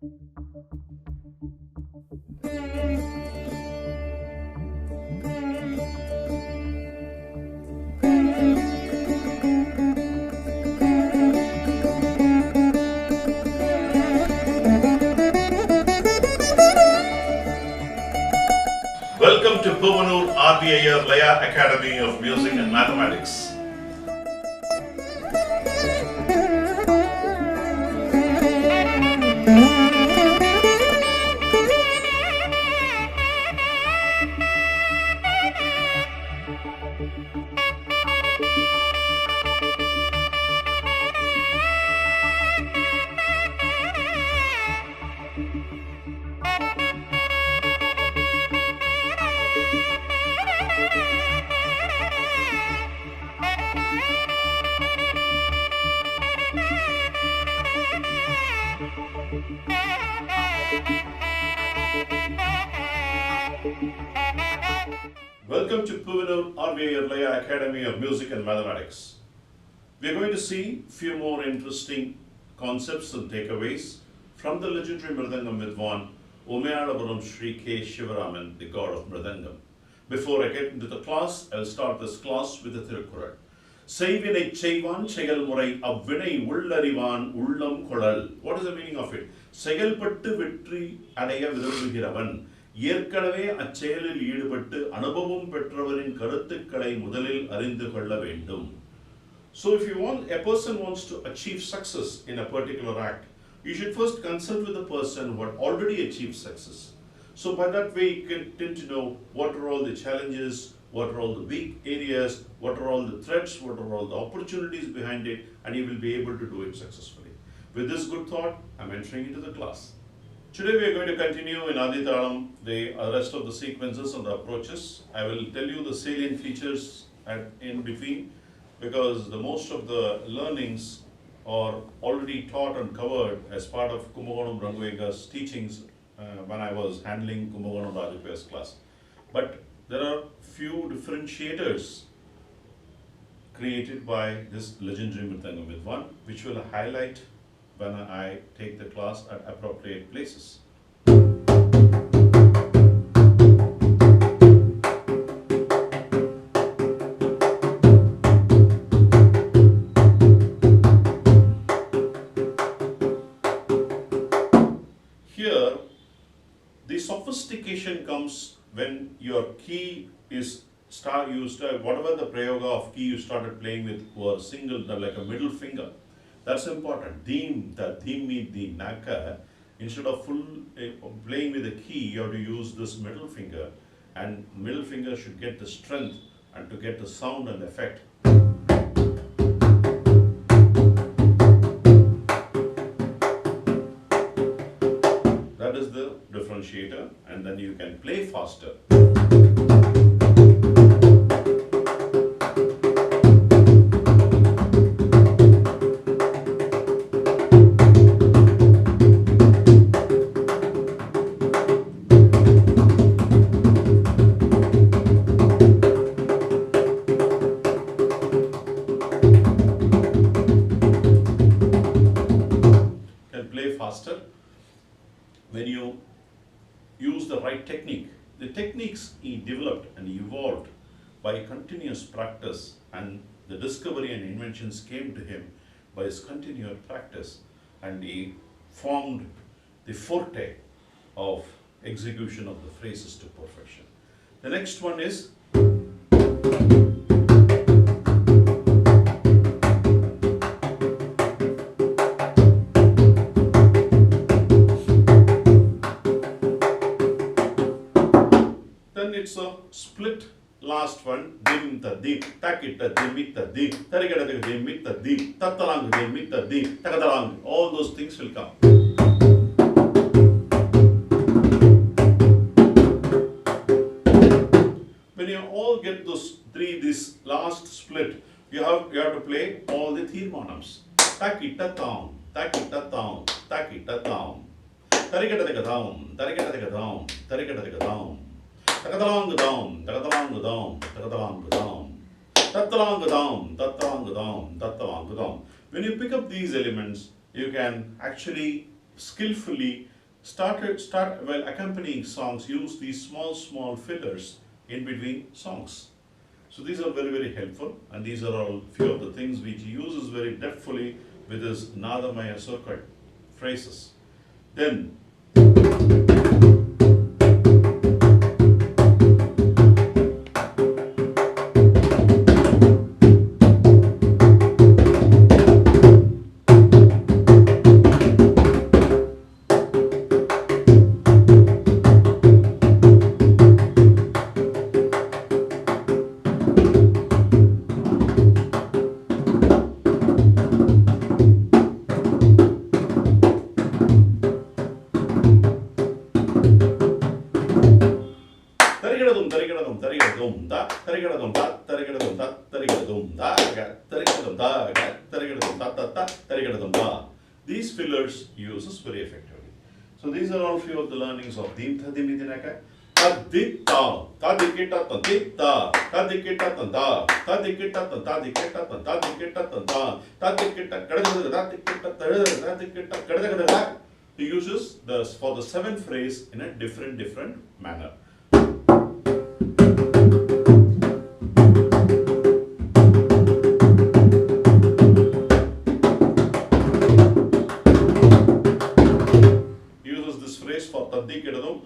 Welcome to Puvanur RVIR Laya Academy of Music and Mathematics. Welcome to Puvanur RVIR Laya Academy of Music and Mathematics. We are going to see a few more interesting concepts and takeaways from the legendary Mridangam Vidwan Umayalapuram Sri K. Shivaraman, the god of Mridangam. Before I get into the class, I will start this class with the Thirukkural. Seivinai Cheivan Chegal Murai Avvinai Ullarivan Ullam Kodal. What is the meaning of it? Segalpattu Vitri Adaya Virubhugiravan. ஏற்கனவே அச்செயலில் ஈடுபட்டு அனுபவம் பெற்றவரின் கருத்துக்களை முதலில் அறிந்து கொள்ள வேண்டும். So if a person wants to achieve success in a particular act, you should first consult with the person who had already achieved success. So by that way you can tend to know what are all the challenges, what are all the weak areas, what are all the threats, what are all the opportunities behind it, and you will be able to do it successfully. With this good thought, I'm entering into the class. Today we are going to continue in Aditalam the rest of the sequences and the approaches. I will tell you the salient features in between, because the most of the learnings are already taught and covered as part of Kumbakonam Rangavega's teachings when I was handling Kumbakonam Rajapaya's class. But there are few differentiators created by this legendary Mridangam Vidwan, which will highlight when I take the class at appropriate places. Here, the sophistication comes when your key is whatever the prayoga of key you started playing with was single, like a middle finger. That's important. The means the naka. Instead of playing with the key, you have to use this middle finger, and middle finger should get the strength and to get the sound and effect. That is the differentiator, and then you can play faster. When you use the right technique. The techniques he developed and evolved by continuous practice, and the discovery and inventions came to him by his continued practice, and he formed the forte of execution of the phrases to perfection. The next one is it's a split last one. Dim ta dim, takita dimita dim, tarikata dimita dim, tatalang dimita dim, takatalang. All those things will come. When you all get those three, this last split, you have to play all the Thirmanams. Takita town, takita town, takita town. Tarikata down, tarikata down, tarikata down. Takatalanga down, takatalanga down, takatalanga down. Tatalanga down, tatalanga down, tatalanga down. When you pick up these elements, you can actually skillfully While accompanying songs, use these small fillers in between songs. So these are very helpful, and these are all few of the things which he uses very deftly with his Nadamaya circuit phrases. Then Tarigadum da, tarigadum da, tarigadum da, tarigadum da, tarigadum da, tarigadum da, tarigadum da. These fillers he uses very effectively. So these are all few of the learnings of Dim Thadimidinaka. Taditta, tadikita taditta, tadikita tanda, tadikita tadikita tadikita tanda, tadikita kadakita tadikita kadakita. He uses this for the seventh phrase in a different manner. For Tadikidadum,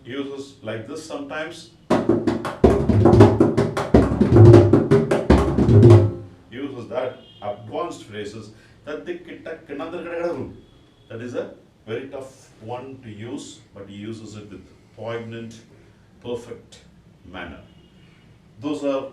he uses like this sometimes. He uses that advanced phrases. That is a very tough one to use, but he uses it with poignant, perfect manner. Those are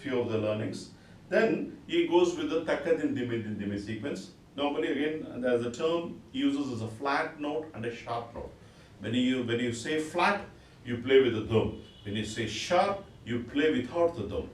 few of the learnings. Then he goes with the Takadin Dimi sequence. Normally, again, there's a term he uses as a flat note and a sharp note. When you say flat, you play with the dum. When you say sharp, you play without the dum.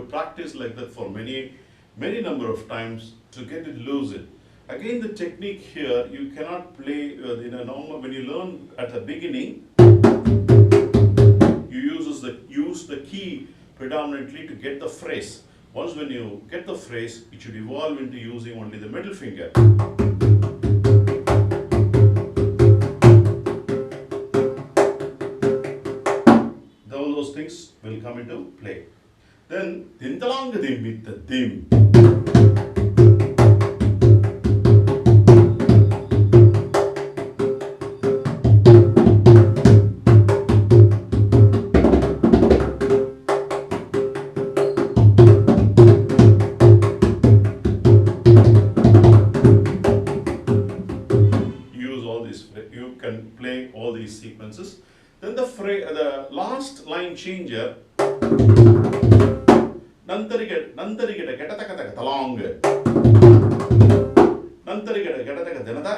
Practice like that for many number of times to get it lucid. Again, the technique here, you cannot play in a normal. When you learn at the beginning, you use the key predominantly to get the phrase. Once when you get the phrase, it should evolve into using only the middle finger. All those things will come into play. Then, Dintalang dim with the dim. Use all these, you can play all these sequences. Then the last line changer. Nantarigada getataka talong. Nantarigada getataka denada.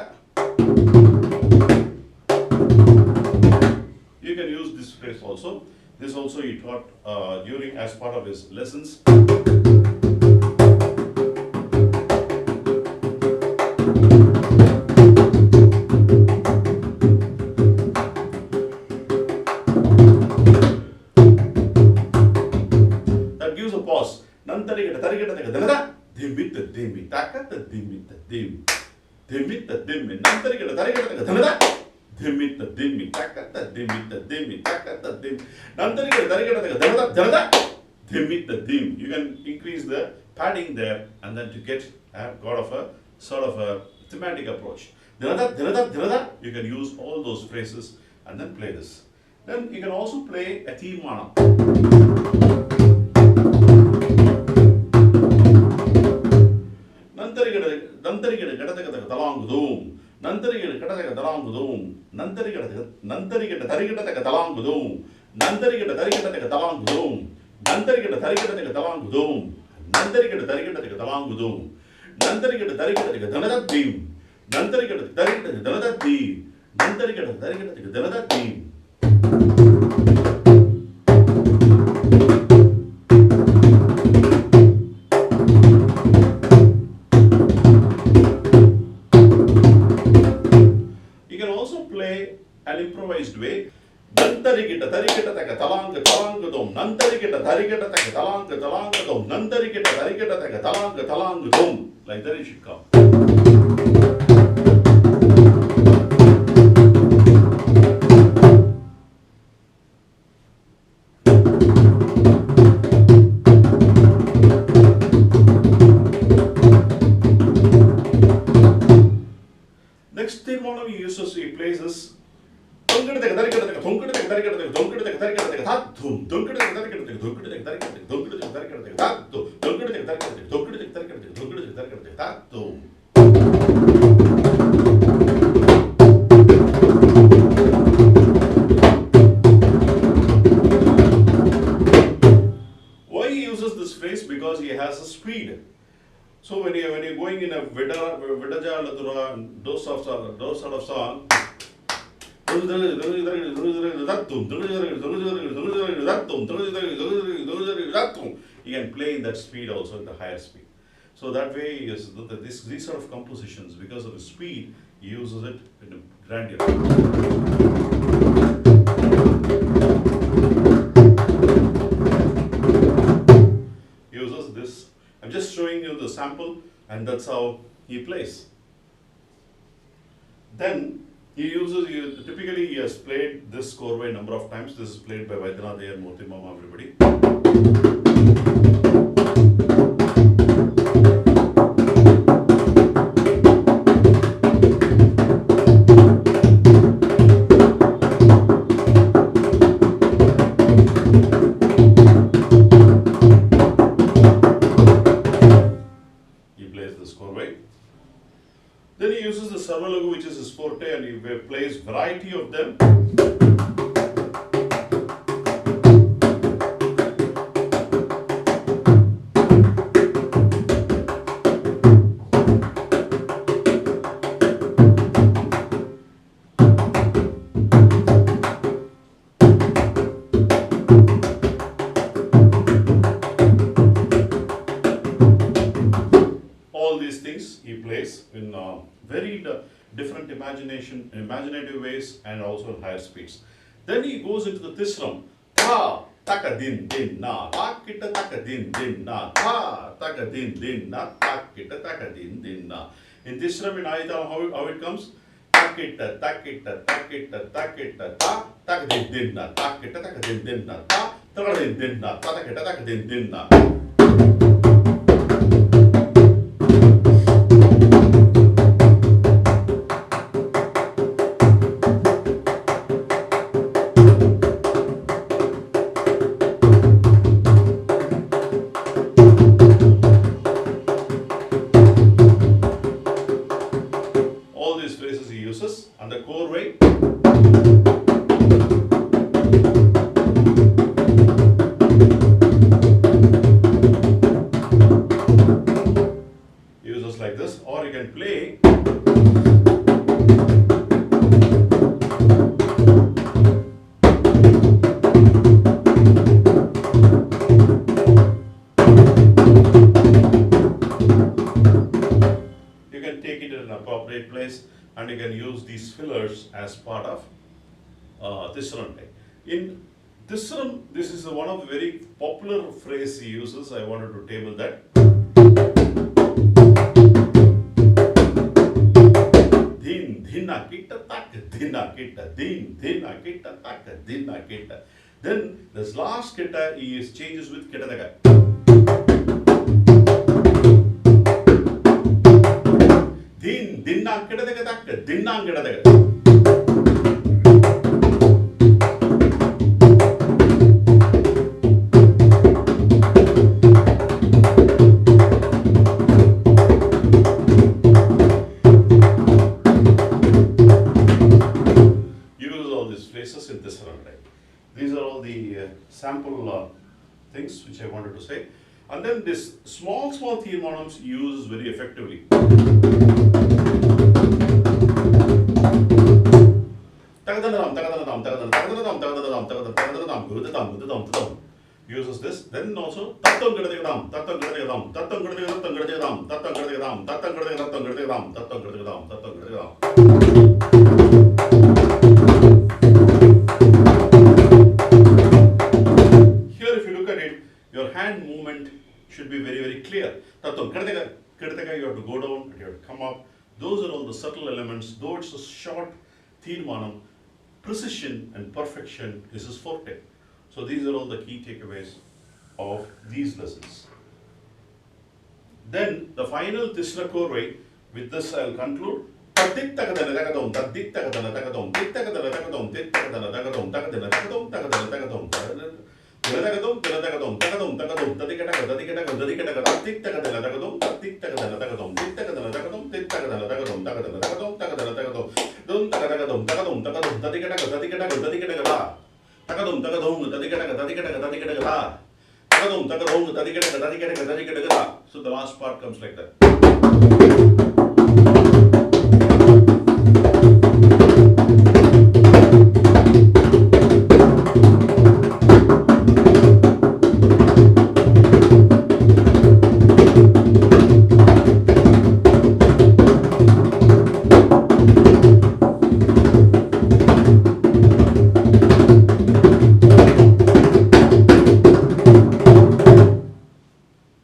You can use this phrase also. This also he taught during as part of his lessons. That gives a pause. Nantarigada tarigada denada. Dimbit the dimmi taka the dimbit the dim. Dimbit the dimmi. Nantarigada tarigada denada. Dimmit the dimmi taka the dimmit the dimmi taka the dim. Nantarigada tarigada denada. Dimmit the dim. You can increase the padding there and then to get got of a sort of a thematic approach. Denada. You can use all those phrases and then play this. Then you can also play a Tirmana. Nantarigada getataka talong doom. Nantarigada getataka talong doom. Nantarigada tarigada talong doom. Nantarigada tarigada talong doom. Nantarigada tarigada talong doom. Nandarikata Tarikata Talangudum, Nandarikata Tarikata Danadadim, Nandarikata Tarikata Danadati, Nandarikata Tarikata Danadadim. You can also play an improvised way. Nandarikita Tarikata Taka Talanga Talangadum, Nandarikata Tarikata Taka Talanga Talangadum, Nandarikata Tarikata Taka Talanga Talangadum. Like that it should come. Next thing one of you uses, he plays is why he uses this phrase? Because he has a speed. So when you're going in a Vidaja Latura, those sort of song, you can play in that speed also, in the higher speed. So that way, yes, these sort of compositions, because of the speed, he uses it in a grandeur. He uses this. I'm just showing you the sample, and that's how he plays. Then he uses, typically he has played this Korvai a number of times. This is played by Vaidyanath Iyer, Murthy Mama, everybody. He plays this Korvai. Then he uses the Sarvalagu, which is his forte, and he plays variety of them. All these things he plays in very different imaginative ways, and also in higher speeds. Then he goes into the Tisram. Ta taka din din na, ta kita taka din din na, ta taka din din na, ta kita taka din din na. In Tisram, in Ayatala, how it comes? Ta kita takita takita takita ta taka din din na, ta kita taka din din na, ta taka din din na, ta kita taka din din na. All these phrases he uses, and the Korvai. He uses like this, or you can play. You can take it in an appropriate place, and you can use these fillers as part of Tisram. In Tisram, this is one of the very popular phrase he uses. I wanted to table that. Din dhina kita tak dhina kita din dhina kita tak dhina kita. Then this last kita he changes with kita daga. Din dinna kita daga tak dinna kita daga. In this run. These are all the sample things which I wanted to say. And then this small Tirmanams uses very effectively. Uses this. Then also here, if you look at it, your hand movement should be very, very clear. You have to go down, you have to come up. Those are all the subtle elements. Though it's a short Tirmanam, precision and perfection is his forte. So these are all the key takeaways of these lessons. Then the final Tisra Korvai, with this I'll conclude. So the last part comes like that.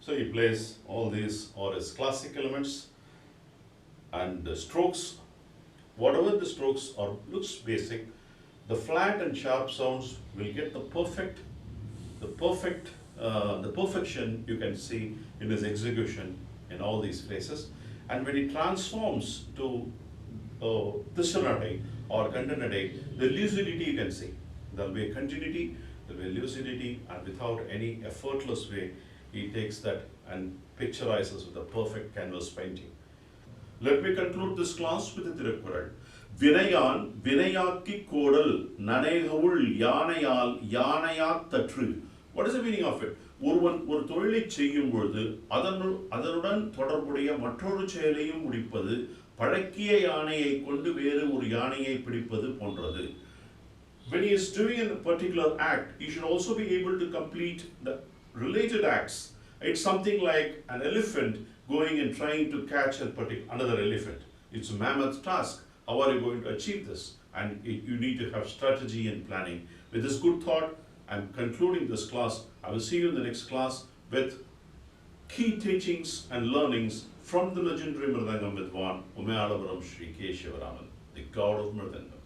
So he plays all these or his classic elements, and the strokes, whatever the strokes are, looks basic. The flat and sharp sounds will get the perfection you can see in his execution in all these phrases. And when he transforms to Tisranadai or Kandanadai, the lucidity you can see. There will be a continuity, there will be a lucidity, and without any effortless way, he takes that and picturizes with a perfect canvas painting. Let me conclude this class with the Tirukkural. Vinayan, Vinayaki Kodal, Nanegavul, Yanayal, Yanayat Tatru. What is the meaning of it? ஒருவன் ஒரு தொழிலை செய்யும் பொழுது அதனுடன் தொடர்புடைய மற்றொரு செயலையும் முடிப்பது, பழக்கிய யானையை கொண்டு வேறு ஒரு யானையை பிடிப்பது போன்றது. When he is doing a particular act, he should also be able to complete the related acts. It's something like an elephant going and trying to catch another elephant. It's a mammoth task. How are you going to achieve this? And you need to have strategy and planning. With this good thought, I'm concluding this class. I will see you in the next class with key teachings and learnings from the legendary Mridangam Vidwan, Umayalapuram Sri Keshava Raman, the god of Mridangam.